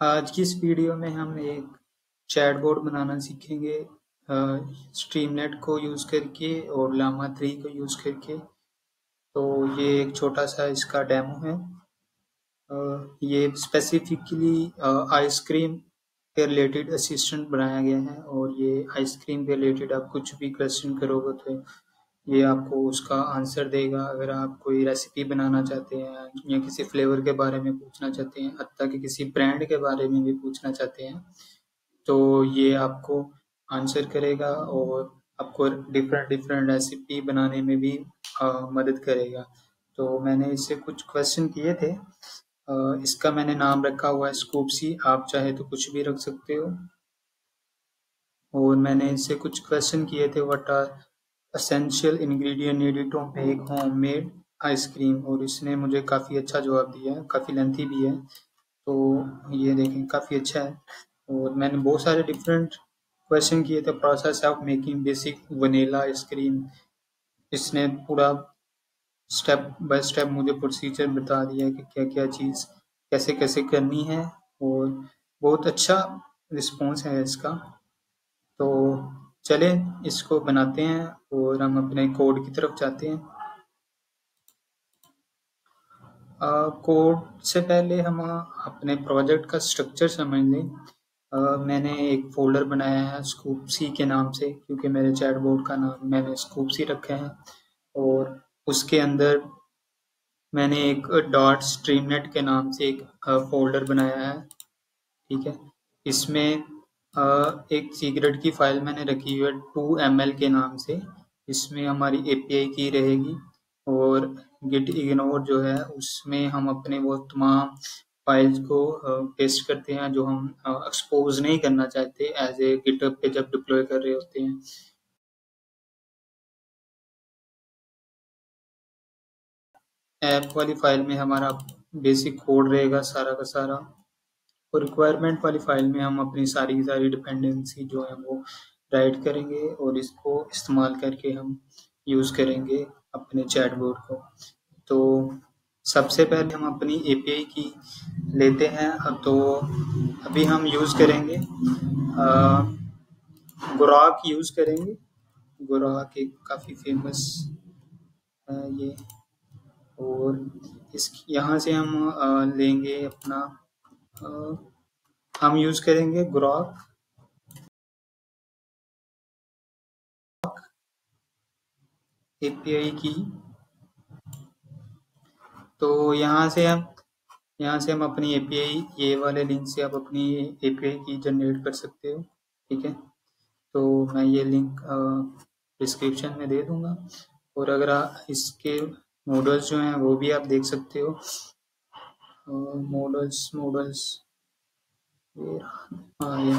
आज की इस वीडियो में हम एक चैटबॉट बनाना सीखेंगे स्ट्रीमनेट को यूज़ करके और llama 3 को यूज़ करके। तो ये एक छोटा सा इसका डेमो है। ये स्पेसिफिकली आइसक्रीम के रिलेटेड असिस्टेंट बनाया गया है और ये आइसक्रीम के रिलेटेड आप कुछ भी क्वेश्चन करोगे तो ये आपको उसका आंसर देगा। अगर आप कोई रेसिपी बनाना चाहते हैं या किसी फ्लेवर के बारे में पूछना चाहते हैं, हत्ता कि किसी ब्रांड के बारे में भी पूछना चाहते हैं, तो ये आपको आंसर करेगा और आपको डिफरेंट डिफरेंट रेसिपी बनाने में भी मदद करेगा। तो मैंने इससे कुछ क्वेश्चन किए थे। इसका मैंने नाम रखा हुआ है स्कूपसी, आप चाहे तो कुछ भी रख सकते हो। और मैंने इससे कुछ क्वेश्चन किए थे, what are essential ingredient needed to make homemade ice cream, और इसने मुझे काफ़ी अच्छा जवाब दिया है, काफ़ी लेंथी भी है। तो ये देखें काफ़ी अच्छा है। और मैंने बहुत सारे डिफरेंट क्वेश्चन किए थे, process of making basic vanilla ice cream. इसने पूरा स्टेप बाय स्टेप मुझे प्रोसीजर बता दिया कि क्या क्या चीज़ कैसे कैसे करनी है, और बहुत अच्छा रिस्पॉन्स है इसका। तो चलें इसको बनाते हैं और हम अपने कोड की तरफ जाते हैं। कोड से पहले हम अपने प्रोजेक्ट का स्ट्रक्चर समझ लें। मैंने एक फ़ोल्डर बनाया है स्कूपसी के नाम से, क्योंकि मेरे चैटबॉट का नाम मैंने स्कूपसी रखा है। और उसके अंदर मैंने एक डॉट स्ट्रीमनेट के नाम से एक फ़ोल्डर बनाया है, ठीक है। इसमें एक सीक्रेट की फ़ाइल मैंने रखी हुई है 2ml के नाम से। इसमें हमारी एपीआई की रहेगी और गिट इग्नोर जो है उसमें हम अपने वो तमाम फाइल्स को पेस्ट करते हैं जो हम एक्सपोज नहीं करना चाहते एज ए गिटहब पे जब डिप्लॉय कर रहे होते हैं। ऐप वाली फाइल में हमारा बेसिक कोड रहेगा सारा का सारा, और रिक्वायरमेंट वाली फाइल में हम अपनी सारी की सारी डिपेंडेंसी जो है वो राइट करेंगे और इसको इस्तेमाल करके हम यूज़ करेंगे अपने चैटबॉट को। तो सबसे पहले हम अपनी एपीआई की लेते हैं। तो अभी हम यूज़ करेंगे ग्राक यूज़ करेंगे। ग्राक एक काफ़ी फेमस है ये। और इस यहाँ से हम लेंगे अपना हम यूज़ करेंगे ग्राक एपीआई की। तो यहाँ से हम अपनी एपीआई, ये वाले लिंक से आप अपनी एपीआई की जनरेट कर सकते हो, ठीक है। तो मैं ये लिंक डिस्क्रिप्शन में दे दूंगा, और अगर इसके मॉडल्स जो हैं वो भी आप देख सकते हो। मॉडल्स हाँ ये,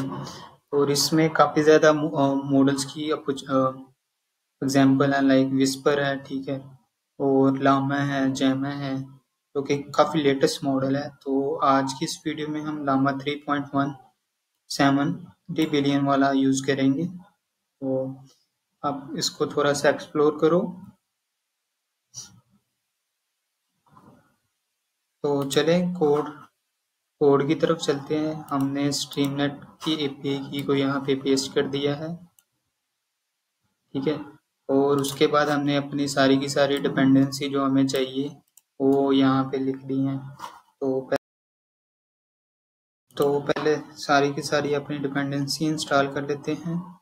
और इसमें काफ़ी ज़्यादा मॉडल्स की कुछ एग्जाम्पल है, लाइक विस्पर है, ठीक है, और लामा है, जैमा है, जो कि काफ़ी लेटेस्ट मॉडल है। तो आज की इस वीडियो में हम लामा 3.17 बिलियन वाला यूज़ करेंगे। तो आप इसको थोड़ा सा एक्सप्लोर करो। तो चलें कोड की तरफ चलते हैं। हमने स्ट्रीमनेट की एपीआई की को यहाँ पे पेस्ट कर दिया है, ठीक है। और उसके बाद हमने अपनी सारी की सारी डिपेंडेंसी जो हमें चाहिए वो यहाँ पे लिख दी हैं। तो पहले सारी की सारी अपनी डिपेंडेंसी इंस्टॉल कर लेते हैं।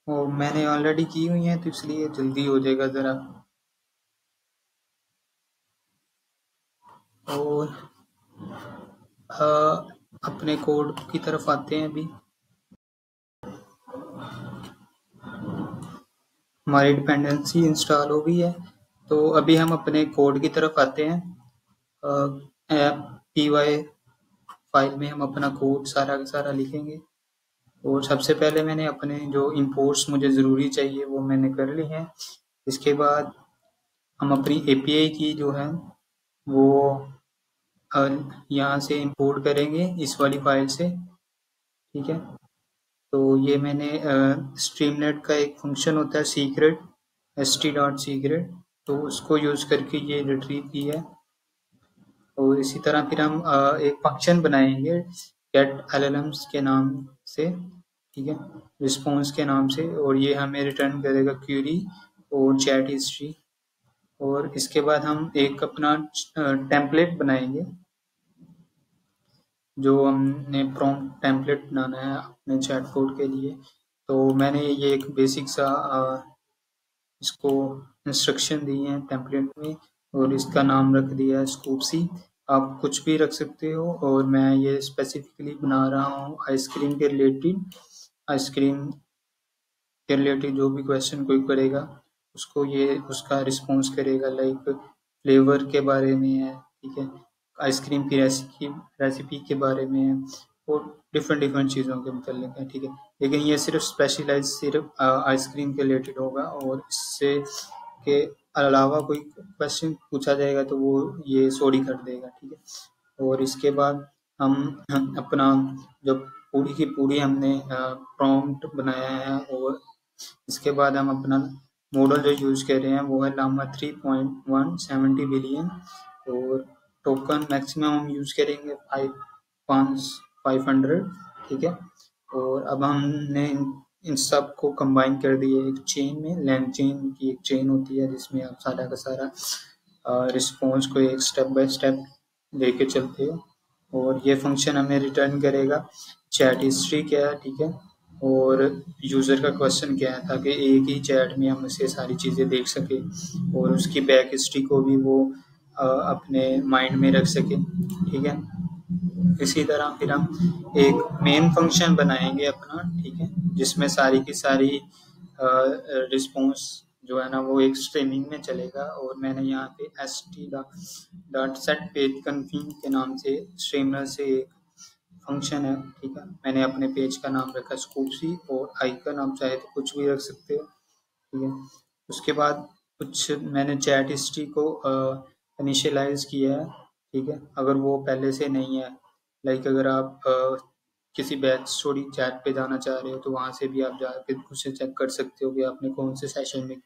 और मैंने ऑलरेडी की हुई है तो इसलिए जल्दी हो जाएगा ज़रा। और अपने कोड की तरफ आते हैं। अभी हमारी डिपेंडेंसी इंस्टॉल हो गई है, तो अभी हम अपने कोड की तरफ आते हैं। ऐप py फाइल में हम अपना कोड सारा का सारा लिखेंगे। और सबसे पहले मैंने अपने जो इंपोर्ट्स मुझे ज़रूरी चाहिए वो मैंने कर ली हैं। इसके बाद हम अपनी एपीआई की जो है वो यहाँ से इंपोर्ट करेंगे इस वाली फाइल से, ठीक है। तो ये मैंने स्ट्रीमनेट का एक फंक्शन होता है सीक्रेट, st.secret, तो उसको यूज़ करके ये रिट्रीव की है। और इसी तरह फिर हम एक फंक्शन बनाएंगे गेट एलएलएम्स के नाम से, ठीक है, रिस्पॉन्स के नाम से, और ये हमें रिटर्न करेगा क्यूरी और चैट हिस्ट्री। और इसके बाद हम एक अपना टेम्पलेट बनाएंगे, जो हमने प्रॉम्प्ट टेम्पलेट बनाना है अपने चैटबॉट के लिए। तो मैंने ये एक बेसिक सा इसको इंस्ट्रक्शन दी है टेम्पलेट में, और इसका नाम रख दिया है स्कूप सी। आप कुछ भी रख सकते हो, और मैं ये स्पेसिफिकली बना रहा हूँ आइसक्रीम के रिलेटेड। आइसक्रीम के रिलेटेड जो भी क्वेश्चन कोई करेगा उसको ये उसका रिस्पॉन्स करेगा, लाइक फ्लेवर के बारे में है, ठीक है, आइसक्रीम की रेसिपी के बारे में है, और डिफरेंट डिफरेंट चीज़ों के मतलब है, ठीक है। लेकिन ये सिर्फ स्पेशलाइज सिर्फ आइसक्रीम के रिलेटेड होगा, और इससे के अलावा कोई क्वेश्चन पूछा जाएगा तो वो ये सॉरी कर देगा, ठीक है। और इसके बाद हम अपना जो पूरी की पूरी हमने प्रॉम्प्ट बनाया है, और इसके बाद हम अपना मॉडल जो यूज़ कर रहे हैं वो है लामा 3.170 बिलियन, और टोकन मैक्सिमम हम यूज़ करेंगे 500, ठीक है। और अब हमने इन सब को कंबाइन कर दिया एक चेन में, लैंग चेन की एक चेन होती है जिसमें आप सारा का सारा रिस्पॉन्स को एक स्टेप बाय स्टेप लेके चलते हो। और ये फंक्शन हमें रिटर्न करेगा चैट हिस्ट्री क्या है, ठीक है, और यूज़र का क्वेश्चन क्या है, ताकि एक ही चैट में हम उसे सारी चीज़ें देख सके, और उसकी बैक हिस्ट्री को भी वो अपने माइंड में रख सके, ठीक है। इसी तरह फिर हम एक मेन फंक्शन बनाएंगे अपना, ठीक है, जिसमें सारी की सारी रिस्पॉन्स जो है ना वो एक स्ट्रीमिंग में चलेगा। और मैंने यहाँ पे st.set पेज कन्फिग के नाम से स्ट्रीमर से एक फंक्शन है, ठीक है, मैंने अपने पेज का नाम रखा स्कूपसी, और आइकन आप चाहे तो कुछ भी रख सकते हो, ठीक है। उसके बाद कुछ मैंने चैट हिस्ट्री को इनिशियलाइज किया है, ठीक है, अगर वो पहले से नहीं है, लाइक अगर आप किसी बैक स्टोरी चैट पे जाना चाह रहे हो तो वहाँ से भी आप जाके उससे चेक कर सकते हो कि आपने कौन से सेशन में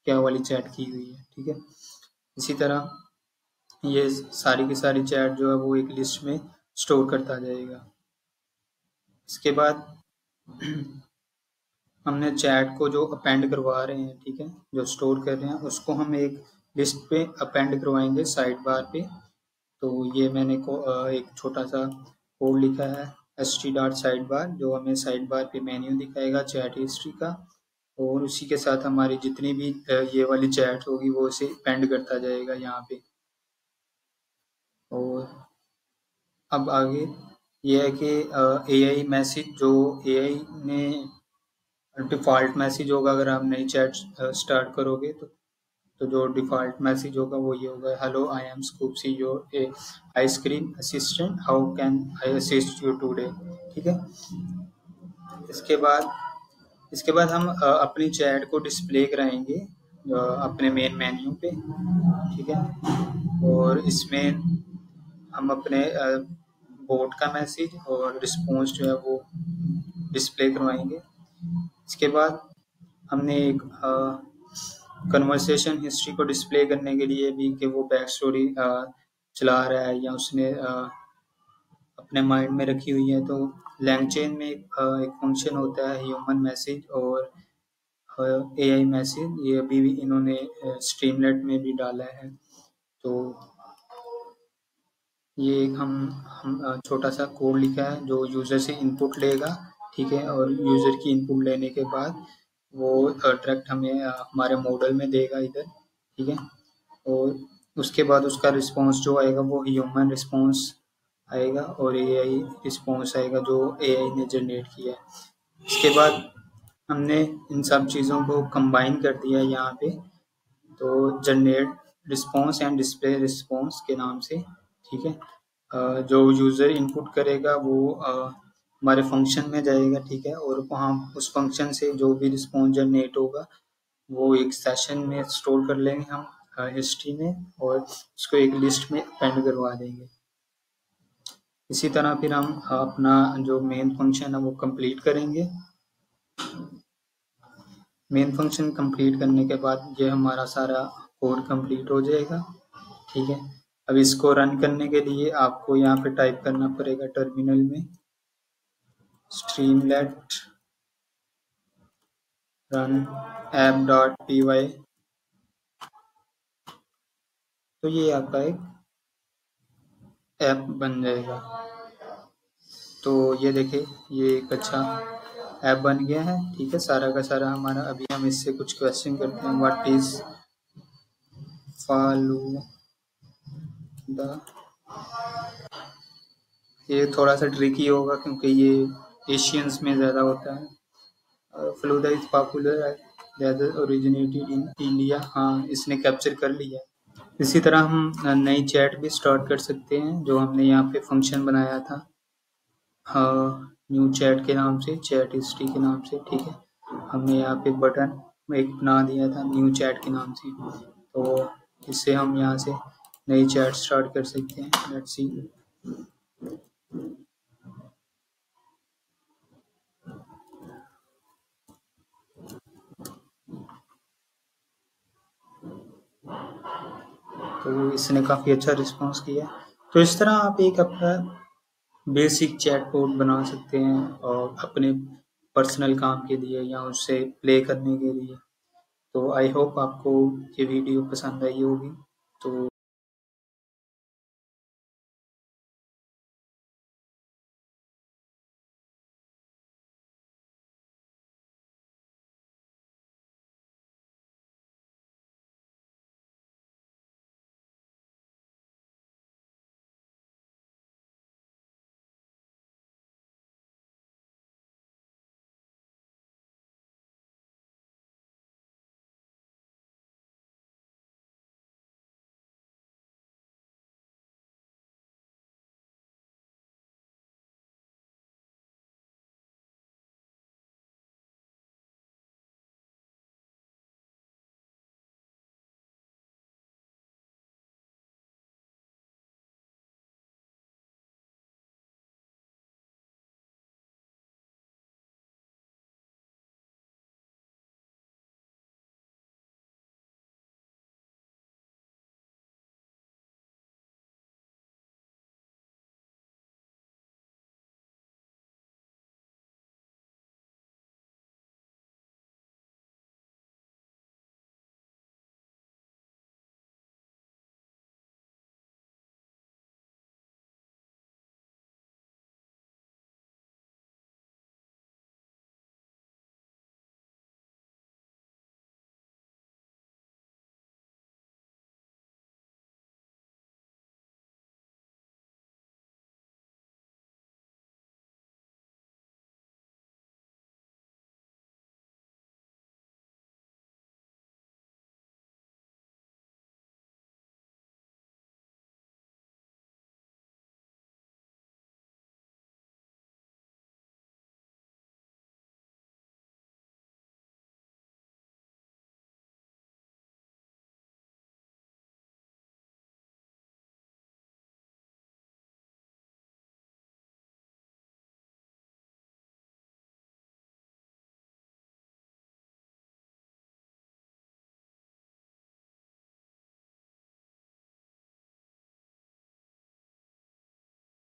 क्या वाली चैट की हुई है, ठीक है। इसी तरह ये सारी की सारी चैट जो है वो एक लिस्ट में स्टोर करता जाएगा। इसके बाद हमने चैट को जो अपेंड करवा रहे हैं, ठीक है, जो स्टोर कर रहे हैं उसको हम एक लिस्ट पे अपेंड करवाएंगे साइड बार पे। तो ये मैंने एक छोटा सा कोड लिखा है st.sidebar, जो हमें साइड बार पे मेन्यू दिखाएगा चैट हिस्ट्री का, और उसी के साथ हमारी जितनी भी ये वाली चैट होगी वो इसे अपेंड करता जाएगा यहाँ पे। और अब आगे ये है कि एआई मैसेज जो एआई ने डिफ़ॉल्ट मैसेज होगा, अगर आप नई चैट स्टार्ट करोगे तो जो डिफ़ॉल्ट मैसेज होगा वो ये होगा, hello I am Scoopsy your a ice cream assistant, how can I assist you today, ठीक है। इसके बाद हम अपनी चैट को डिस्प्ले कराएंगे अपने मेन मेन्यू पे, ठीक है। और इसमें हम अपने बोट का मैसेज और रिस्पॉन्स जो है वो डिस्प्ले करवाएंगे। इसके बाद हमने एक कन्वर्सेशन हिस्ट्री को डिस्प्ले करने के लिए भी कि वो बैक स्टोरी चला रहा है या उसने अपने माइंड में रखी हुई है, तो लैंगचेन में एक फंक्शन होता है ह्यूमन मैसेज और एआई मैसेज, ये अभी भी इन्होंने स्ट्रीमलेट में भी डाला है। तो ये एक हम छोटा सा कोड लिखा है जो यूज़र से इनपुट लेगा, ठीक है, और यूज़र की इनपुट लेने के बाद वो डायरेक्ट हमें हमारे मॉडल में देगा इधर, ठीक है। और उसके बाद उसका रिस्पॉन्स जो आएगा वो ह्यूमन रिस्पॉन्स आएगा, और एआई रिस्पॉन्स आएगा जो एआई ने जनरेट किया है। इसके बाद हमने इन सब चीज़ों को कंबाइन कर दिया यहाँ पे, तो generate response and display response के नाम से, ठीक है। जो यूज़र इनपुट करेगा वो हमारे फंक्शन में जाएगा, ठीक है, और वहाँ उस फंक्शन से जो भी रिस्पॉन्स जनरेट होगा वो एक सेशन में स्टोर कर लेंगे हम हिस्ट्री में, और उसको एक लिस्ट में अपेंड करवा देंगे। इसी तरह फिर हम अपना जो मेन फंक्शन है वो कंप्लीट करेंगे। मेन फंक्शन कंप्लीट करने के बाद ये हमारा सारा कोड कंप्लीट हो जाएगा। ठीक है, अब इसको रन करने के लिए आपको यहाँ पे टाइप करना पड़ेगा टर्मिनल में streamlit run app.py। तो ये आपका एक ऐप बन जाएगा। तो ये देखिए, ये एक अच्छा ऐप बन गया है। ठीक है, सारा का सारा हमारा। अभी हम इससे कुछ क्वेश्चन करते हैं। What is falooda. ये थोड़ा सा ट्रिकी होगा क्योंकि ये एशियंस में ज़्यादा होता है। Falooda is popular that originated in India. हाँ, इसने कैप्चर कर लिया। इसी तरह हम नई चैट भी स्टार्ट कर सकते हैं, जो हमने यहाँ पे फंक्शन बनाया था हाँ, न्यू चैट के नाम से, चैट हिस्ट्री के नाम से। ठीक है, हमने यहाँ पे बटन एक बना दिया था न्यू चैट के नाम से। तो इससे हम यहाँ से नई चैट स्टार्ट कर सकते हैं। Let's see. तो इसने काफ़ी अच्छा रिस्पांस किया। तो इस तरह आप एक अपना बेसिक चैटबॉट बना सकते हैं और अपने पर्सनल काम के लिए या उससे प्ले करने के लिए। तो आई होप आपको ये वीडियो पसंद आई होगी। तो